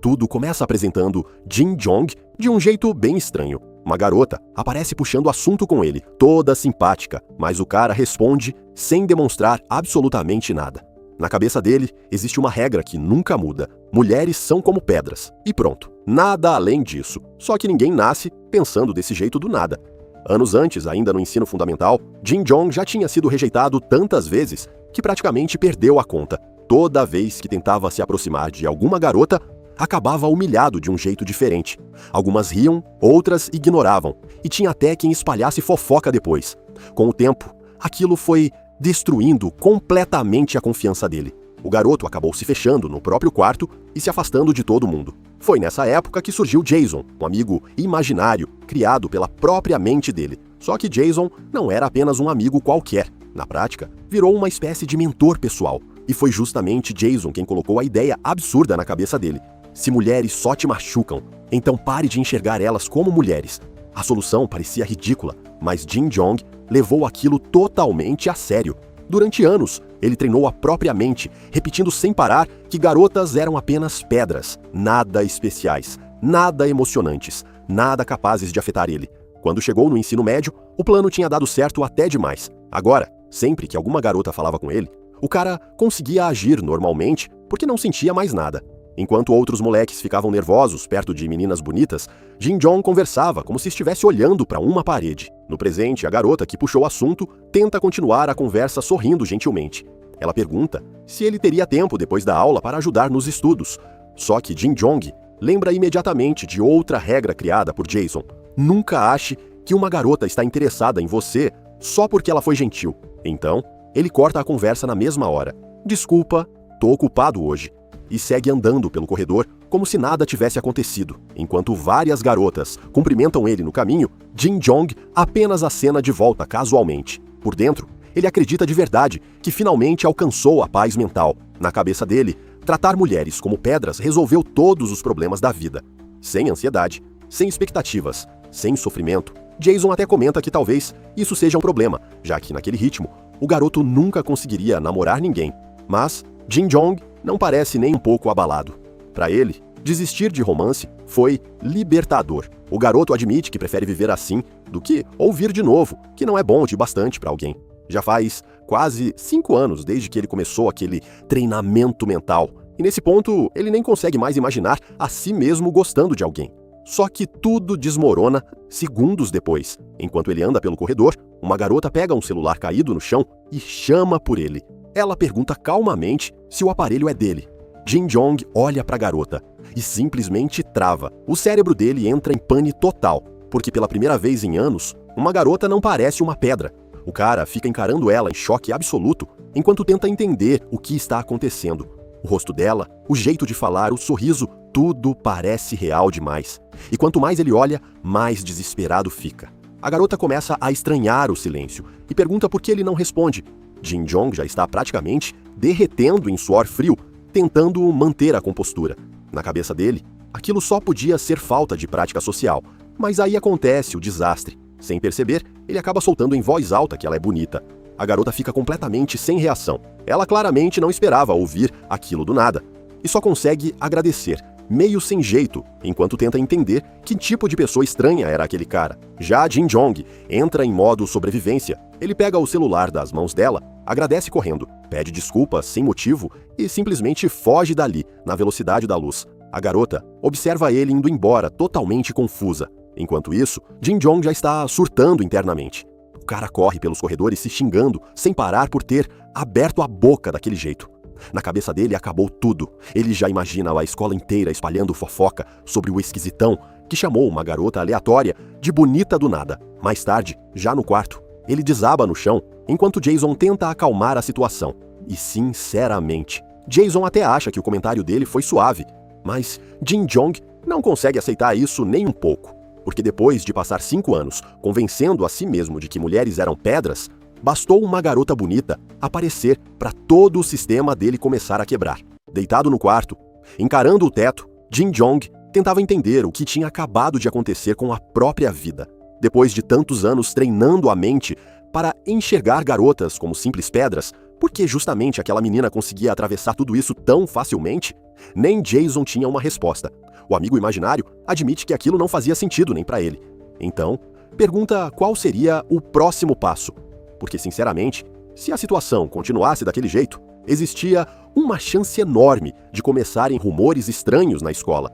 Tudo começa apresentando Jin Jong de um jeito bem estranho. Uma garota aparece puxando assunto com ele, toda simpática, mas o cara responde sem demonstrar absolutamente nada. Na cabeça dele, existe uma regra que nunca muda. Mulheres são como pedras. E pronto. Nada além disso. Só que ninguém nasce pensando desse jeito do nada. Anos antes, ainda no ensino fundamental, Jin Jong já tinha sido rejeitado tantas vezes que praticamente perdeu a conta. Toda vez que tentava se aproximar de alguma garota, acabava humilhado de um jeito diferente. Algumas riam, outras ignoravam, e tinha até quem espalhasse fofoca depois. Com o tempo, aquilo foi destruindo completamente a confiança dele. O garoto acabou se fechando no próprio quarto e se afastando de todo mundo. Foi nessa época que surgiu Jason, um amigo imaginário, criado pela própria mente dele. Só que Jason não era apenas um amigo qualquer. Na prática, virou uma espécie de mentor pessoal. E foi justamente Jason quem colocou a ideia absurda na cabeça dele. Se mulheres só te machucam, então pare de enxergar elas como mulheres. A solução parecia ridícula, mas Jin Jong levou aquilo totalmente a sério. Durante anos, ele treinou a própria mente, repetindo sem parar que garotas eram apenas pedras, nada especiais, nada emocionantes, nada capazes de afetar ele. Quando chegou no ensino médio, o plano tinha dado certo até demais. Agora, sempre que alguma garota falava com ele, o cara conseguia agir normalmente porque não sentia mais nada. Enquanto outros moleques ficavam nervosos perto de meninas bonitas, Jin Jong conversava como se estivesse olhando para uma parede. No presente, a garota que puxou o assunto tenta continuar a conversa sorrindo gentilmente. Ela pergunta se ele teria tempo depois da aula para ajudar nos estudos. Só que Jin Jong lembra imediatamente de outra regra criada por Jason. Nunca ache que uma garota está interessada em você só porque ela foi gentil. Então, ele corta a conversa na mesma hora. Desculpa, tô ocupado hoje. E segue andando pelo corredor como se nada tivesse acontecido. Enquanto várias garotas cumprimentam ele no caminho, Jin Jong apenas acena de volta casualmente. Por dentro, ele acredita de verdade que finalmente alcançou a paz mental. Na cabeça dele, tratar mulheres como pedras resolveu todos os problemas da vida. Sem ansiedade, sem expectativas, sem sofrimento. Jason até comenta que talvez isso seja um problema, já que naquele ritmo, o garoto nunca conseguiria namorar ninguém. Mas Jin Jong não parece nem um pouco abalado. Para ele, desistir de romance foi libertador. O garoto admite que prefere viver assim do que ouvir de novo, que não é bom de bastante para alguém. Já faz quase 5 anos desde que ele começou aquele treinamento mental. E nesse ponto, ele nem consegue mais imaginar a si mesmo gostando de alguém. Só que tudo desmorona segundos depois. Enquanto ele anda pelo corredor, uma garota pega um celular caído no chão e chama por ele. Ela pergunta calmamente se o aparelho é dele. Jin Jong olha para a garota e simplesmente trava. O cérebro dele entra em pane total, porque pela primeira vez em anos, uma garota não parece uma pedra. O cara fica encarando ela em choque absoluto, enquanto tenta entender o que está acontecendo. O rosto dela, o jeito de falar, o sorriso, tudo parece real demais. E quanto mais ele olha, mais desesperado fica. A garota começa a estranhar o silêncio e pergunta por que ele não responde. Jin Jong já está praticamente derretendo em suor frio, tentando manter a compostura. Na cabeça dele, aquilo só podia ser falta de prática social. Mas aí acontece o desastre. Sem perceber, ele acaba soltando em voz alta que ela é bonita. A garota fica completamente sem reação. Ela claramente não esperava ouvir aquilo do nada. E só consegue agradecer, meio sem jeito, enquanto tenta entender que tipo de pessoa estranha era aquele cara. Já Jin Jong entra em modo sobrevivência. Ele pega o celular das mãos dela, agradece correndo, pede desculpas sem motivo e simplesmente foge dali, na velocidade da luz. A garota observa ele indo embora, totalmente confusa. Enquanto isso, Jin Jong já está surtando internamente. O cara corre pelos corredores se xingando, sem parar por ter aberto a boca daquele jeito. Na cabeça dele acabou tudo. Ele já imagina a escola inteira espalhando fofoca sobre o esquisitão que chamou uma garota aleatória de bonita do nada. Mais tarde, já no quarto, ele desaba no chão, enquanto Jason tenta acalmar a situação. E sinceramente, Jason até acha que o comentário dele foi suave, mas Jin Jong não consegue aceitar isso nem um pouco. Porque depois de passar 5 anos convencendo a si mesmo de que mulheres eram pedras, bastou uma garota bonita aparecer para todo o sistema dele começar a quebrar. Deitado no quarto, encarando o teto, Jin Jong tentava entender o que tinha acabado de acontecer com a própria vida. Depois de tantos anos treinando a mente para enxergar garotas como simples pedras, por que justamente aquela menina conseguia atravessar tudo isso tão facilmente? Nem Jason tinha uma resposta. O amigo imaginário admite que aquilo não fazia sentido nem para ele. Então, pergunta qual seria o próximo passo. Porque, sinceramente, se a situação continuasse daquele jeito, existia uma chance enorme de começarem rumores estranhos na escola.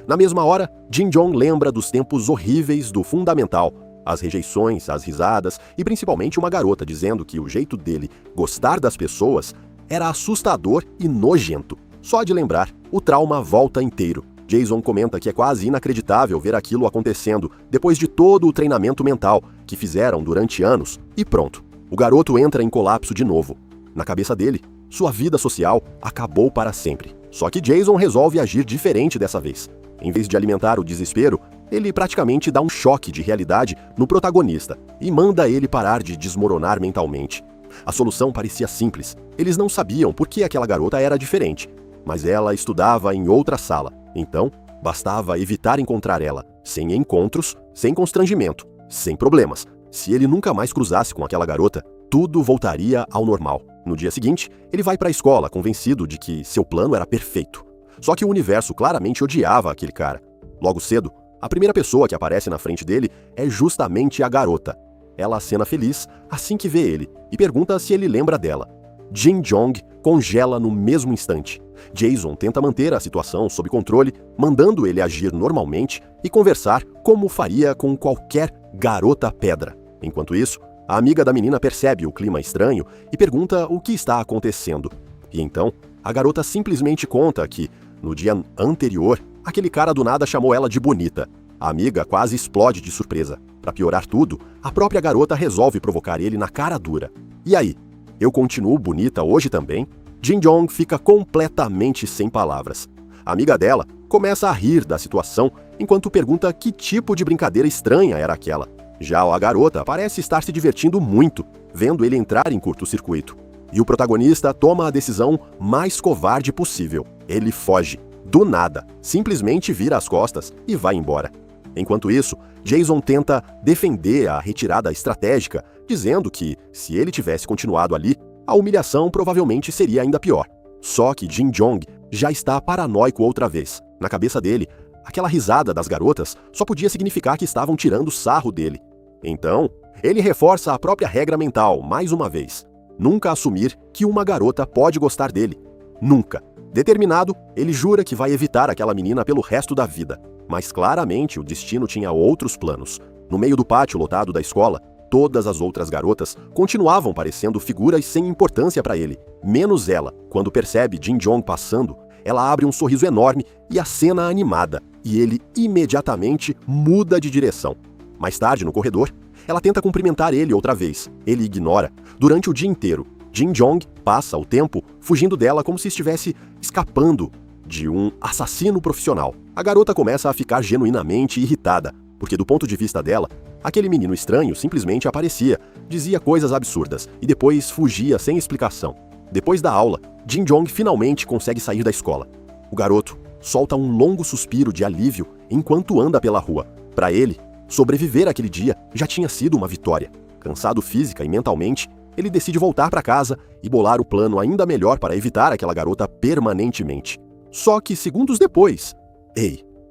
Na mesma hora, Jin-Jong lembra dos tempos horríveis do fundamental, as rejeições, as risadas e principalmente uma garota dizendo que o jeito dele gostar das pessoas era assustador e nojento. Só de lembrar, o trauma volta inteiro. Jason comenta que é quase inacreditável ver aquilo acontecendo depois de todo o treinamento mental que fizeram durante anos e pronto. O garoto entra em colapso de novo. Na cabeça dele, sua vida social acabou para sempre. Só que Jason resolve agir diferente dessa vez. Em vez de alimentar o desespero, ele praticamente dá um choque de realidade no protagonista e manda ele parar de desmoronar mentalmente. A solução parecia simples. Eles não sabiam por que aquela garota era diferente, mas ela estudava em outra sala. Então, bastava evitar encontrar ela, sem encontros, sem constrangimento, sem problemas. Se ele nunca mais cruzasse com aquela garota, tudo voltaria ao normal. No dia seguinte, ele vai para a escola convencido de que seu plano era perfeito. Só que o universo claramente odiava aquele cara. Logo cedo, a primeira pessoa que aparece na frente dele é justamente a garota. Ela acena feliz assim que vê ele e pergunta se ele lembra dela. Jin-Jong congela no mesmo instante. Jason tenta manter a situação sob controle, mandando ele agir normalmente e conversar como faria com qualquer garota pedra. Enquanto isso, a amiga da menina percebe o clima estranho e pergunta o que está acontecendo. E então, a garota simplesmente conta que, no dia anterior, aquele cara do nada chamou ela de bonita. A amiga quase explode de surpresa. Para piorar tudo, a própria garota resolve provocar ele na cara dura. E aí? Eu continuo bonita hoje também? Jin-Jong fica completamente sem palavras. A amiga dela começa a rir da situação enquanto pergunta que tipo de brincadeira estranha era aquela. Já a garota parece estar se divertindo muito, vendo ele entrar em curto-circuito. E o protagonista toma a decisão mais covarde possível. Ele foge. Do nada. Simplesmente vira as costas e vai embora. Enquanto isso, Jason tenta defender a retirada estratégica, dizendo que, se ele tivesse continuado ali, a humilhação provavelmente seria ainda pior. Só que Jin-Jong já está paranoico outra vez. Na cabeça dele, aquela risada das garotas só podia significar que estavam tirando sarro dele. Então, ele reforça a própria regra mental, mais uma vez. Nunca assumir que uma garota pode gostar dele. Nunca. Determinado, ele jura que vai evitar aquela menina pelo resto da vida. Mas claramente o destino tinha outros planos. No meio do pátio lotado da escola, todas as outras garotas continuavam parecendo figuras sem importância para ele, menos ela. Quando percebe Jin-Jong passando, ela abre um sorriso enorme e acena animada, e ele imediatamente muda de direção. Mais tarde, no corredor, ela tenta cumprimentar ele outra vez. Ele ignora. Durante o dia inteiro, Jin-Jong passa o tempo fugindo dela como se estivesse escapando de um assassino profissional. A garota começa a ficar genuinamente irritada, porque do ponto de vista dela, aquele menino estranho simplesmente aparecia, dizia coisas absurdas e depois fugia sem explicação. Depois da aula, Jin-Jong finalmente consegue sair da escola. O garoto solta um longo suspiro de alívio enquanto anda pela rua. Para ele, sobreviver aquele dia já tinha sido uma vitória. Cansado física e mentalmente, ele decide voltar para casa e bolar o plano ainda melhor para evitar aquela garota permanentemente. Só que segundos depois,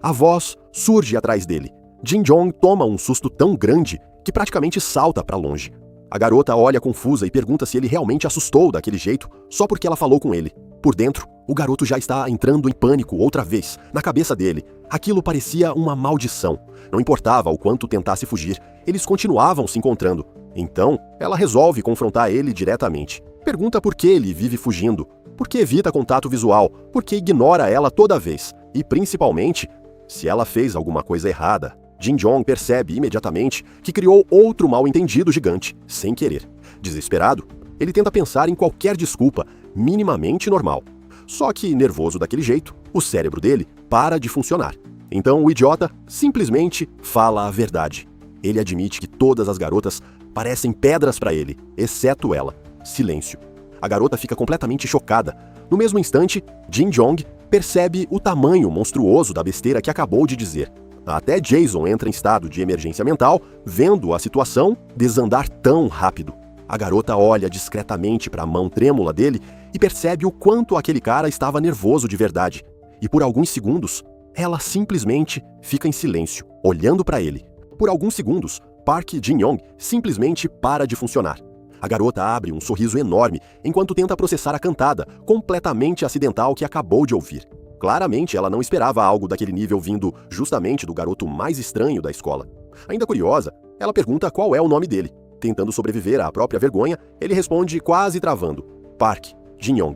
a voz surge atrás dele. Jin-Jong toma um susto tão grande que praticamente salta para longe. A garota olha confusa e pergunta se ele realmente assustou daquele jeito só porque ela falou com ele. Por dentro, o garoto já está entrando em pânico outra vez. Na cabeça dele, aquilo parecia uma maldição. Não importava o quanto tentasse fugir, eles continuavam se encontrando. Então, ela resolve confrontar ele diretamente. Pergunta por que ele vive fugindo, por que evita contato visual, por que ignora ela toda vez. E, principalmente, se ela fez alguma coisa errada. Jin-Jong percebe imediatamente que criou outro mal-entendido gigante, sem querer. Desesperado, ele tenta pensar em qualquer desculpa minimamente normal. Só que, nervoso daquele jeito, o cérebro dele para de funcionar. Então o idiota simplesmente fala a verdade. Ele admite que todas as garotas parecem pedras para ele, exceto ela. Silêncio. A garota fica completamente chocada. No mesmo instante, Jin-Jong percebe o tamanho monstruoso da besteira que acabou de dizer. Até Jason entra em estado de emergência mental, vendo a situação desandar tão rápido. A garota olha discretamente para a mão trêmula dele e percebe o quanto aquele cara estava nervoso de verdade. e por alguns segundos, ela simplesmente fica em silêncio, olhando para ele. Por alguns segundos, Park Jin-young simplesmente para de funcionar. A garota abre um sorriso enorme enquanto tenta processar a cantada, completamente acidental que acabou de ouvir. Claramente, ela não esperava algo daquele nível vindo justamente do garoto mais estranho da escola. Ainda curiosa, ela pergunta qual é o nome dele. Tentando sobreviver à própria vergonha, ele responde quase travando: Park Jin-young.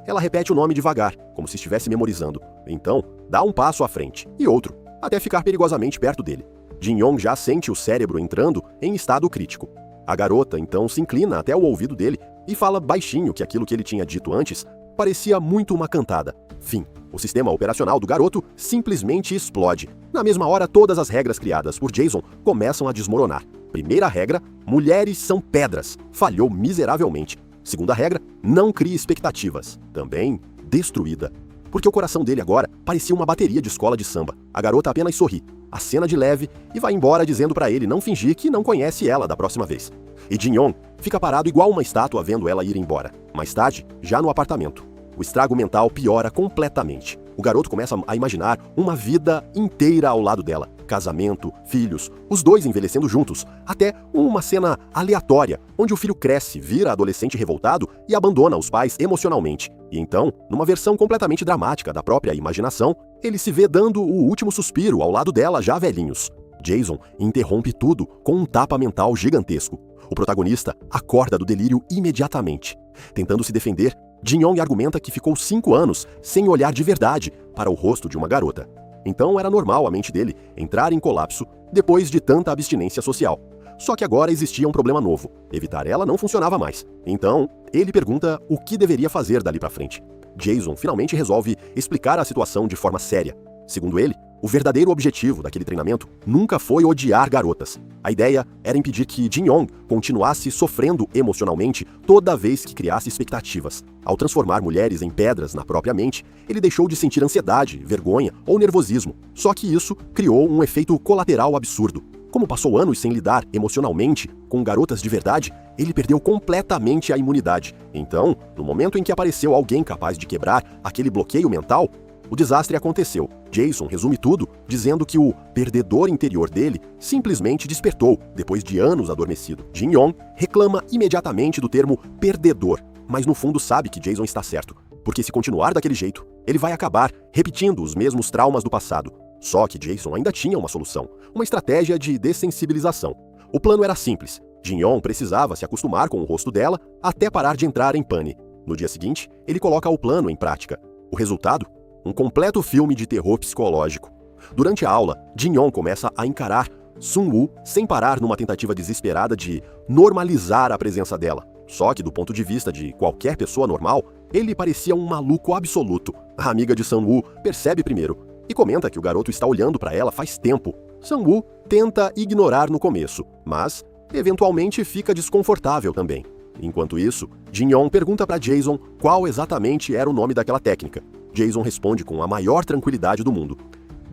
Ela repete o nome devagar, como se estivesse memorizando. Então, dá um passo à frente, e outro, até ficar perigosamente perto dele. Jin-young já sente o cérebro entrando em estado crítico. A garota, então, se inclina até o ouvido dele e fala baixinho que aquilo que ele tinha dito antes parecia muito uma cantada. Fim. O sistema operacional do garoto simplesmente explode. Na mesma hora, todas as regras criadas por Jason começam a desmoronar. Primeira regra, mulheres são pedras. Falhou miseravelmente. Segunda regra, não crie expectativas. Também destruída. Porque o coração dele agora parecia uma bateria de escola de samba. A garota apenas sorri, acena de leve e vai embora dizendo para ele não fingir que não conhece ela da próxima vez. E Jin-young fica parado igual uma estátua vendo ela ir embora. Mais tarde, já no apartamento, o estrago mental piora completamente. O garoto começa a imaginar uma vida inteira ao lado dela. Casamento, filhos, os dois envelhecendo juntos, até uma cena aleatória, onde o filho cresce, vira adolescente revoltado e abandona os pais emocionalmente. E então, numa versão completamente dramática da própria imaginação, ele se vê dando o último suspiro ao lado dela já velhinhos. Jason interrompe tudo com um tapa mental gigantesco. O protagonista acorda do delírio imediatamente. Tentando se defender, Jin-young argumenta que ficou 5 anos sem olhar de verdade para o rosto de uma garota. Então era normal a mente dele entrar em colapso depois de tanta abstinência social. Só que agora existia um problema novo. Evitar ela não funcionava mais. Então, ele pergunta o que deveria fazer dali para frente. Jason finalmente resolve explicar a situação de forma séria. Segundo ele, o verdadeiro objetivo daquele treinamento nunca foi odiar garotas. A ideia era impedir que Jin-young continuasse sofrendo emocionalmente toda vez que criasse expectativas. Ao transformar mulheres em pedras na própria mente, ele deixou de sentir ansiedade, vergonha ou nervosismo. Só que isso criou um efeito colateral absurdo. Como passou anos sem lidar emocionalmente com garotas de verdade, ele perdeu completamente a imunidade. Então, no momento em que apareceu alguém capaz de quebrar aquele bloqueio mental, o desastre aconteceu. Jason resume tudo dizendo que o perdedor interior dele simplesmente despertou depois de anos adormecido. Jin-young reclama imediatamente do termo perdedor, mas no fundo sabe que Jason está certo, porque se continuar daquele jeito, ele vai acabar repetindo os mesmos traumas do passado. Só que Jason ainda tinha uma solução, uma estratégia de dessensibilização. O plano era simples. Jin-young precisava se acostumar com o rosto dela até parar de entrar em pane. No dia seguinte, ele coloca o plano em prática. O resultado? Um completo filme de terror psicológico. Durante a aula, Jin-young começa a encarar Sun-woo sem parar numa tentativa desesperada de normalizar a presença dela. Só que do ponto de vista de qualquer pessoa normal, ele parecia um maluco absoluto. A amiga de Sun-woo percebe primeiro e comenta que o garoto está olhando para ela faz tempo. Sun-woo tenta ignorar no começo, mas eventualmente fica desconfortável também. Enquanto isso, Jin-young pergunta para Jason qual exatamente era o nome daquela técnica. Jason responde com a maior tranquilidade do mundo: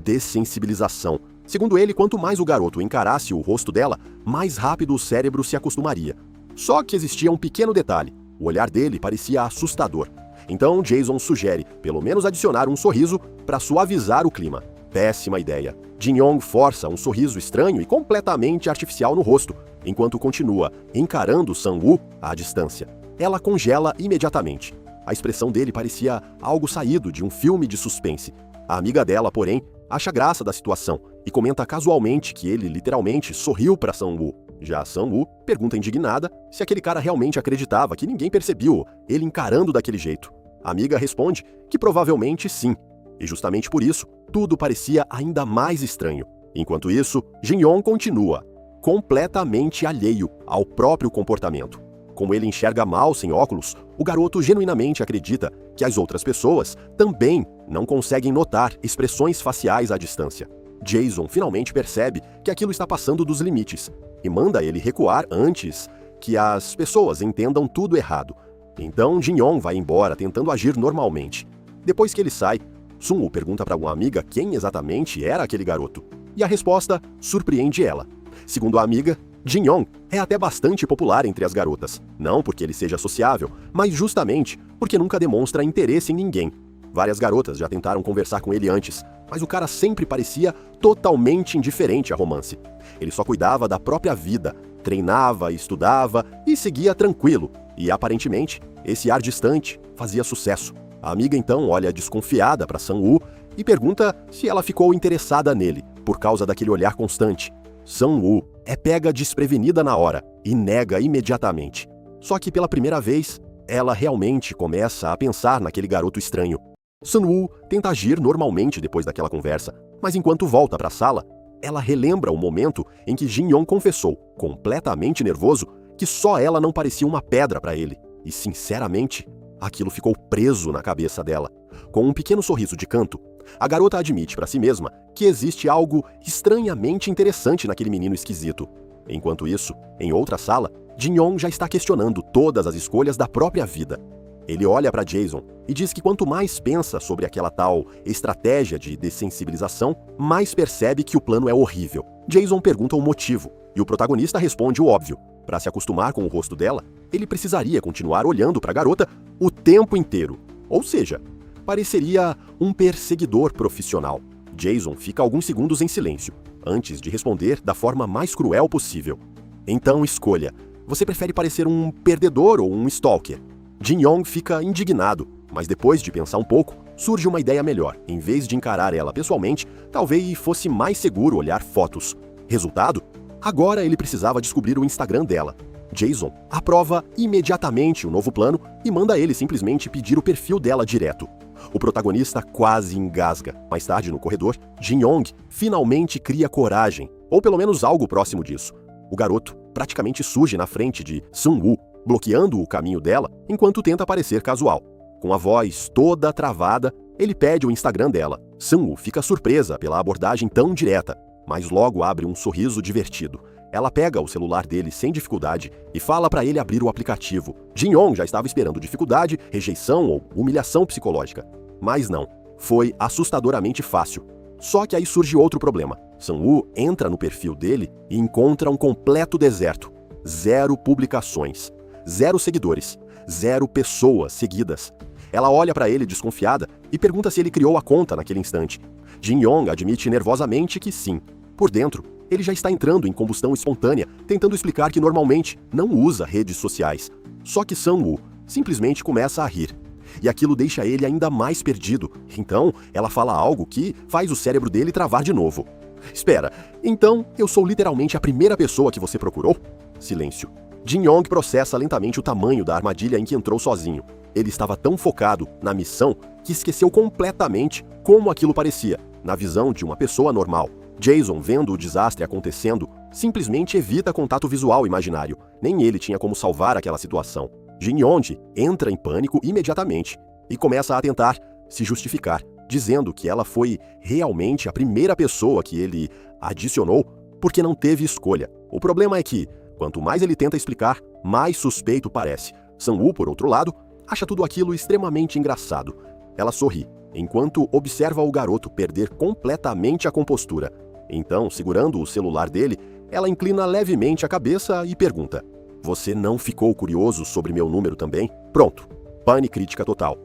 dessensibilização. Segundo ele, quanto mais o garoto encarasse o rosto dela, mais rápido o cérebro se acostumaria. Só que existia um pequeno detalhe: o olhar dele parecia assustador. Então Jason sugere, pelo menos adicionar um sorriso para suavizar o clima. Péssima ideia. Jin-young força um sorriso estranho e completamente artificial no rosto, enquanto continua encarando Sun-woo à distância. Ela congela imediatamente. A expressão dele parecia algo saído de um filme de suspense. A amiga dela, porém, acha graça da situação e comenta casualmente que ele literalmente sorriu para Sun-woo. Já Sun-woo pergunta indignada se aquele cara realmente acreditava que ninguém percebeu ele encarando daquele jeito. A amiga responde que provavelmente sim. E justamente por isso, tudo parecia ainda mais estranho. Enquanto isso, Jin-young continua, completamente alheio ao próprio comportamento. Como ele enxerga mal sem óculos, o garoto genuinamente acredita que as outras pessoas também não conseguem notar expressões faciais à distância. Jason finalmente percebe que aquilo está passando dos limites e manda ele recuar antes que as pessoas entendam tudo errado. Então Jin-young vai embora tentando agir normalmente. Depois que ele sai, Sun-woo pergunta para uma amiga quem exatamente era aquele garoto. E a resposta surpreende ela. Segundo a amiga, Jin-young é até bastante popular entre as garotas. Não porque ele seja sociável, mas justamente porque nunca demonstra interesse em ninguém. Várias garotas já tentaram conversar com ele antes, mas o cara sempre parecia totalmente indiferente a romance. Ele só cuidava da própria vida, treinava, estudava e seguia tranquilo. E aparentemente, esse ar distante fazia sucesso. A amiga então olha desconfiada para Sang-woo e pergunta se ela ficou interessada nele, por causa daquele olhar constante. Sang-woo é pega desprevenida na hora e nega imediatamente. Só que pela primeira vez, ela realmente começa a pensar naquele garoto estranho. Sang-woo tenta agir normalmente depois daquela conversa, mas enquanto volta para a sala, ela relembra o momento em que Jin-young confessou, completamente nervoso, que só ela não parecia uma pedra para ele. E sinceramente, aquilo ficou preso na cabeça dela. Com um pequeno sorriso de canto, a garota admite para si mesma que existe algo estranhamente interessante naquele menino esquisito. Enquanto isso, em outra sala, Jin-young já está questionando todas as escolhas da própria vida. Ele olha para Jason e diz que quanto mais pensa sobre aquela tal estratégia de dessensibilização, mais percebe que o plano é horrível. Jason pergunta o motivo, e o protagonista responde o óbvio. Para se acostumar com o rosto dela, ele precisaria continuar olhando para a garota o tempo inteiro. Ou seja, pareceria um perseguidor profissional. Jason fica alguns segundos em silêncio, antes de responder da forma mais cruel possível. Então escolha, você prefere parecer um perdedor ou um stalker? Jin-young fica indignado, mas depois de pensar um pouco, surge uma ideia melhor. Em vez de encarar ela pessoalmente, talvez fosse mais seguro olhar fotos. Resultado? Agora ele precisava descobrir o Instagram dela. Jason aprova imediatamente o novo plano e manda ele simplesmente pedir o perfil dela direto. O protagonista quase engasga. Mais tarde, no corredor, Jin-young finalmente cria coragem, ou pelo menos algo próximo disso. O garoto praticamente surge na frente de Sang-woo, bloqueando o caminho dela enquanto tenta parecer casual. Com a voz toda travada, ele pede o Instagram dela. Sang-woo fica surpresa pela abordagem tão direta, mas logo abre um sorriso divertido. Ela pega o celular dele sem dificuldade e fala para ele abrir o aplicativo. Jin-young já estava esperando dificuldade, rejeição ou humilhação psicológica. Mas não, foi assustadoramente fácil. Só que aí surge outro problema. Sang-woo entra no perfil dele e encontra um completo deserto. 0 publicações. 0 seguidores, 0 pessoas seguidas. Ela olha para ele desconfiada e pergunta se ele criou a conta naquele instante. Jin-young admite nervosamente que sim. Por dentro, ele já está entrando em combustão espontânea, tentando explicar que normalmente não usa redes sociais. Só que Sang-woo simplesmente começa a rir. E aquilo deixa ele ainda mais perdido. Então, ela fala algo que faz o cérebro dele travar de novo. Espera, então eu sou literalmente a primeira pessoa que você procurou? Silêncio. Jin-young processa lentamente o tamanho da armadilha em que entrou sozinho. Ele estava tão focado na missão que esqueceu completamente como aquilo parecia, na visão de uma pessoa normal. Jason, vendo o desastre acontecendo, simplesmente evita contato visual imaginário. Nem ele tinha como salvar aquela situação. Jin-young entra em pânico imediatamente e começa a tentar se justificar, dizendo que ela foi realmente a primeira pessoa que ele adicionou porque não teve escolha. O problema é que, quanto mais ele tenta explicar, mais suspeito parece. Sang-woo, por outro lado, acha tudo aquilo extremamente engraçado. Ela sorri, enquanto observa o garoto perder completamente a compostura. Então, segurando o celular dele, ela inclina levemente a cabeça e pergunta: "Você não ficou curioso sobre meu número também?" Pronto. Pane crítica total.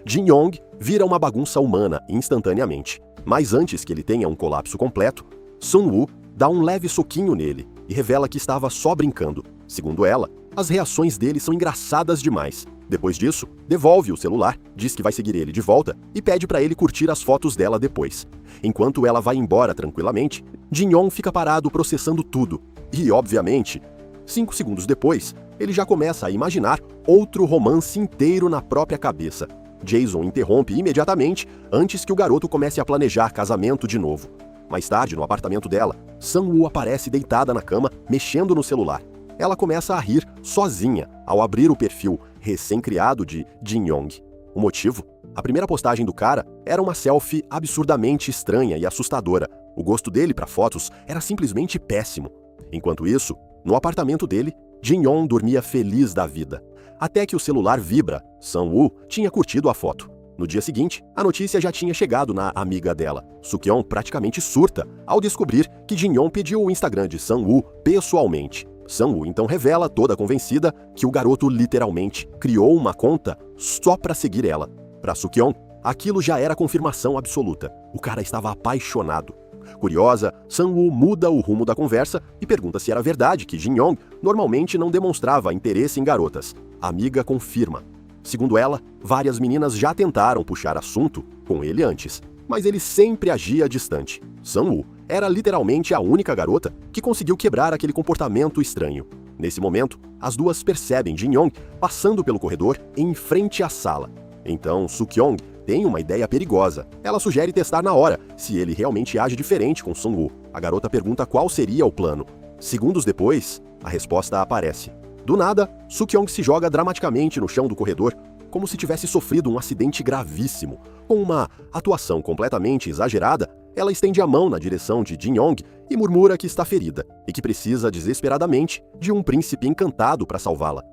Jin-young vira uma bagunça humana instantaneamente. Mas antes que ele tenha um colapso completo, Sang-woo dá um leve soquinho nele e revela que estava só brincando. Segundo ela, as reações dele são engraçadas demais. Depois disso, devolve o celular, diz que vai seguir ele de volta e pede para ele curtir as fotos dela depois. Enquanto ela vai embora tranquilamente, Jin-young fica parado processando tudo. E, obviamente, 5 segundos depois, ele já começa a imaginar outro romance inteiro na própria cabeça. Jason interrompe imediatamente antes que o garoto comece a planejar casamento de novo. Mais tarde, no apartamento dela, Sang-woo aparece deitada na cama, mexendo no celular. Ela começa a rir sozinha ao abrir o perfil recém-criado de Jin-young. O motivo? A primeira postagem do cara era uma selfie absurdamente estranha e assustadora. O gosto dele para fotos era simplesmente péssimo. Enquanto isso, no apartamento dele, Jin-young dormia feliz da vida. Até que o celular vibra. Sang-woo tinha curtido a foto. No dia seguinte, a notícia já tinha chegado na amiga dela. Suk-yeon praticamente surta ao descobrir que Jin-young pediu o Instagram de Sang-woo pessoalmente. Sang-woo então revela, toda convencida, que o garoto literalmente criou uma conta só para seguir ela. Para Suk-yeon, Aquilo já era confirmação absoluta. O cara estava apaixonado. Curiosa, Sang-woo muda o rumo da conversa e pergunta se era verdade que Jin-young normalmente não demonstrava interesse em garotas. A amiga confirma. Segundo ela, várias meninas já tentaram puxar assunto com ele antes, mas ele sempre agia distante. Sang-woo era literalmente a única garota que conseguiu quebrar aquele comportamento estranho. Nesse momento, as duas percebem Jin-young passando pelo corredor em frente à sala. Então, Suk-young tem uma ideia perigosa. Ela sugere testar na hora se ele realmente age diferente com Sang-woo. A garota pergunta qual seria o plano. Segundos depois, a resposta aparece. Do nada, Suk-young se joga dramaticamente no chão do corredor, como se tivesse sofrido um acidente gravíssimo. Com uma atuação completamente exagerada, ela estende a mão na direção de Jin-young e murmura que está ferida e que precisa desesperadamente de um príncipe encantado para salvá-la.